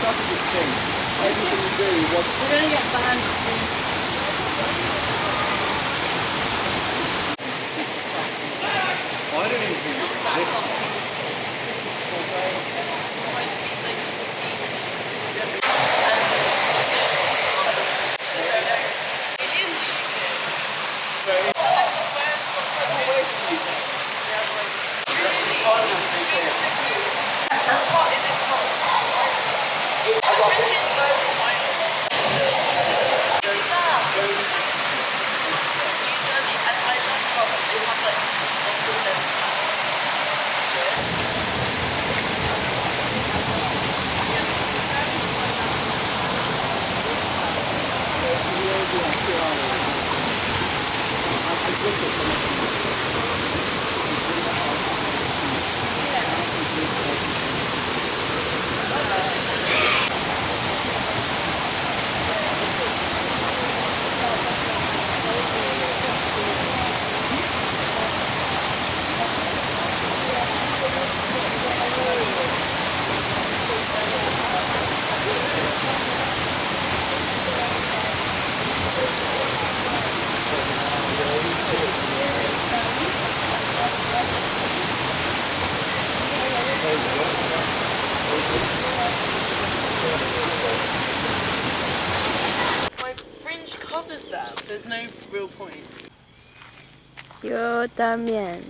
started this thing. Everything you do, we're going to get banned. I don't even think it's this. My fringe covers them. There's no real point. Yo también.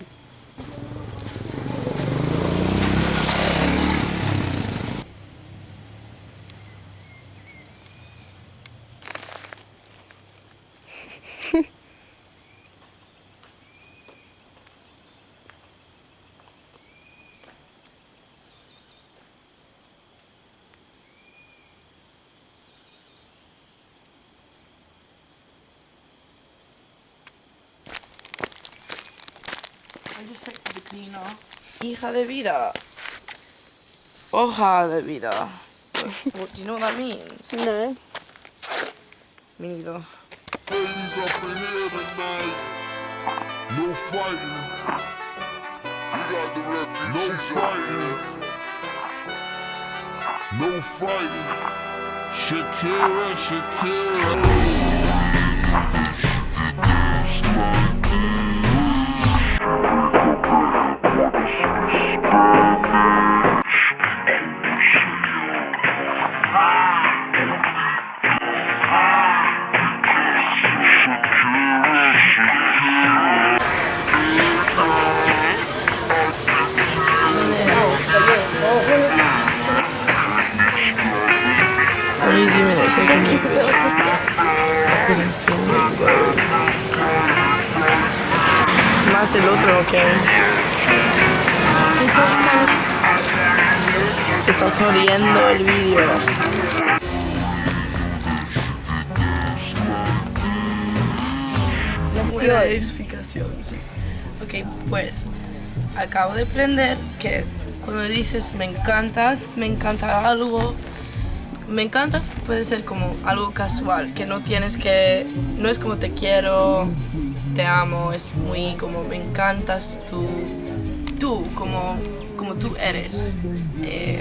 I just texted the cleaner. Hija de vida. Hoja de vida. What, do you know what that means? No. Me neither. Ladies up in here tonight. No fighting. We got the refugees. No fighting. No fighting. Shakira, Shakira. When you zoom in, it's I think he's a bit autistic. Más el otro, ¿o qué? He talks kind of... Estás jodiendo el vídeo. Buena explicación, sí. Ok, pues acabo de aprender que cuando dices me encanta algo, me encantas puede ser como algo casual, que no tienes que, no es como te quiero, te amo, es muy como me encantas tú como tú eres.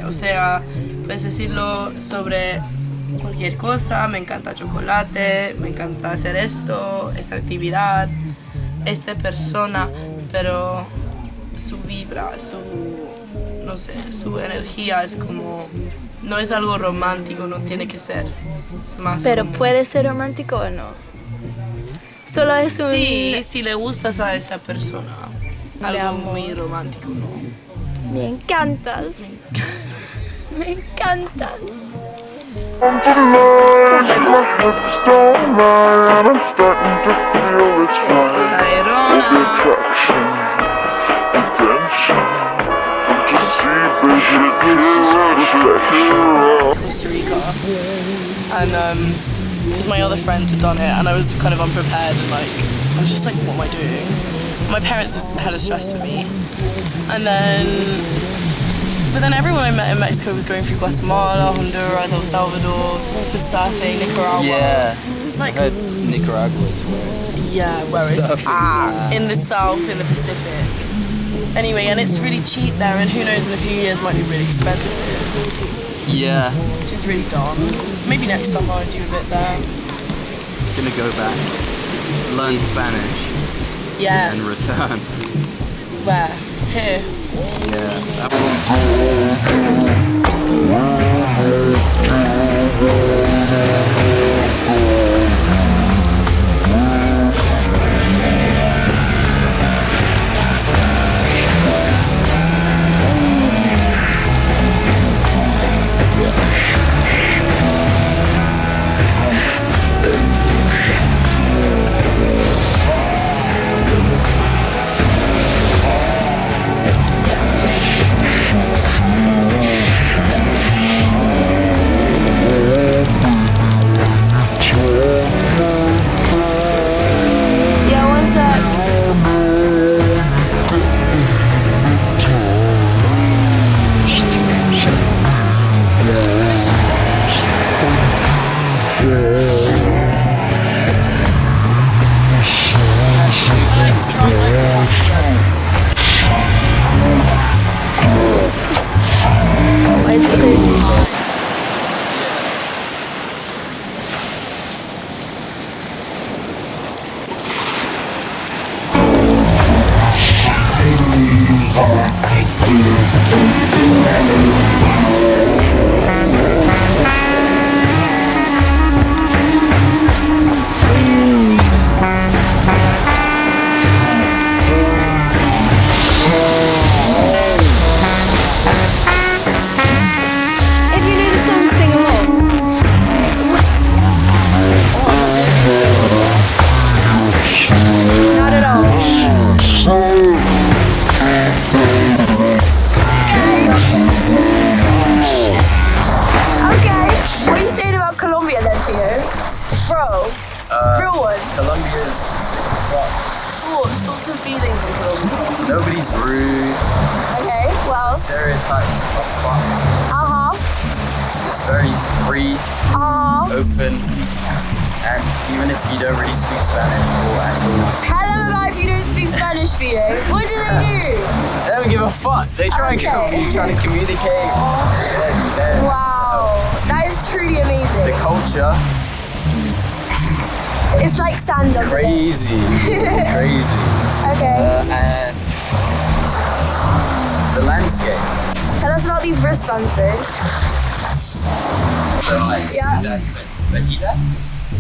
O sea, puedes decirlo sobre cualquier cosa, me encanta chocolate, me encanta hacer esto, esta actividad, esta persona, pero su vibra, no sé, su energía es como, no es algo romántico, no tiene que ser, es más Pero como, puede ser romántico o no. Solo es un... sí, si le gustas a esa persona, algo amor. muy romántico, ¿no? Me encantas. Me encantas. Tayrona. Costa Rica, and because my other friends had done it, and I was kind of unprepared, and like I was just like, what am I doing? My parents just had a stress for me, and but then everyone I met in Mexico was going through Guatemala, Honduras, El Salvador, for surfing, Nicaragua. Yeah. like I heard Nicaragua's where it's where it's surfing. in the south, in the Pacific. Anyway, and it's really cheap there, and who knows, in a few years might be really expensive, Yeah, which is really dumb. Maybe next summer I'll do a bit there. gonna go back, learn Spanish, Yeah. and return. Where? Here. Yeah, that Yeah, one sec. Why is it so If you knew the song, sing along. Not at all. Okay, what are you saying about Colombia then, Theo? Bro, real one. Colombia's Thoughts and feelings on Colombia. nobody's rude. Okay, well. Stereotypes are fun. Uh-huh. It's very free, Uh-huh. open, and even if you don't really speak Spanish or at all, Tell them about if you don't speak Spanish, Theo. What do they do? they don't give a fuck. They try Okay. and trying to communicate. They're- Wow, that is truly amazing. The culture, It's like sand on crazy, crazy, Okay, and the landscape. tell us about these wristbands though. So like, Yeah. Bahia,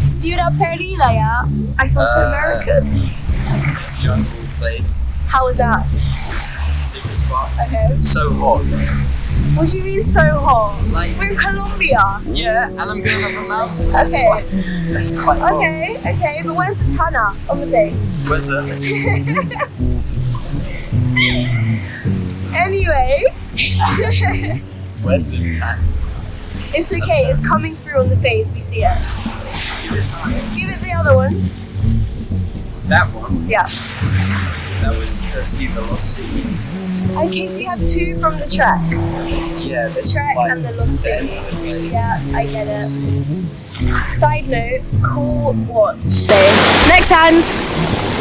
Ciudad Perdida, yeah? I sound so American. jungle place, How was that? super spot, Okay. so hot. What do you mean so hot? Like- We're in Colombia. Yeah, and I'm going up a mountain. Okay. That's quite hot. Okay, but where's the tanner on the face? Where's that? Anyway, Where's the cat? it's okay, it's coming through on the face, we see it. Give it the other one. That one. Yeah. That was see the lost city. Okay, so you have two from the track. Yeah, The track and the lost city. Yeah, I get it. Side note, cool watch. Next hand.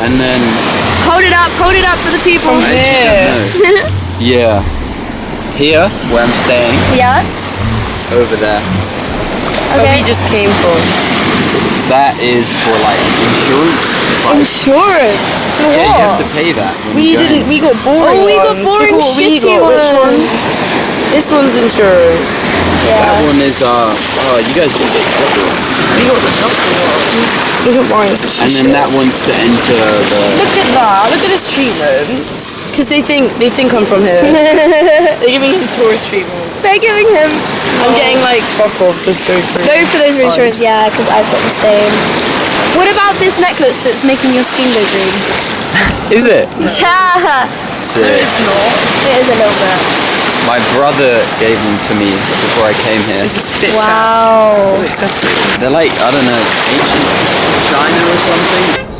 And then Hold it up for the people. I actually don't know. Yeah. Here, where I'm staying, Yeah. over there. Where we just came from. That is for like insurance. Like, Insurance for yeah, you have what? to pay that. When We you go didn't. in. We got boring. Oh, we got ones. boring, Look what we shitty got. Which ones. one's? This one's insurance. That one is oh, you guys did it. We got the top one. Look at mine. It's a And then that one's to enter the. Look at that. Look at this treatment. Because they think I'm from here. They're giving him tourist treatment. They're giving him. I'm getting like fuck off. Just go through. Go for those insurance, yeah, because I've got the same. What about this necklace that's making your skin go green? Is it? Yeah, Sick. It's not. it is a little bit. My brother gave them to me before I came here. This is fit Wow. accessories. They're like, I don't know, ancient China or something.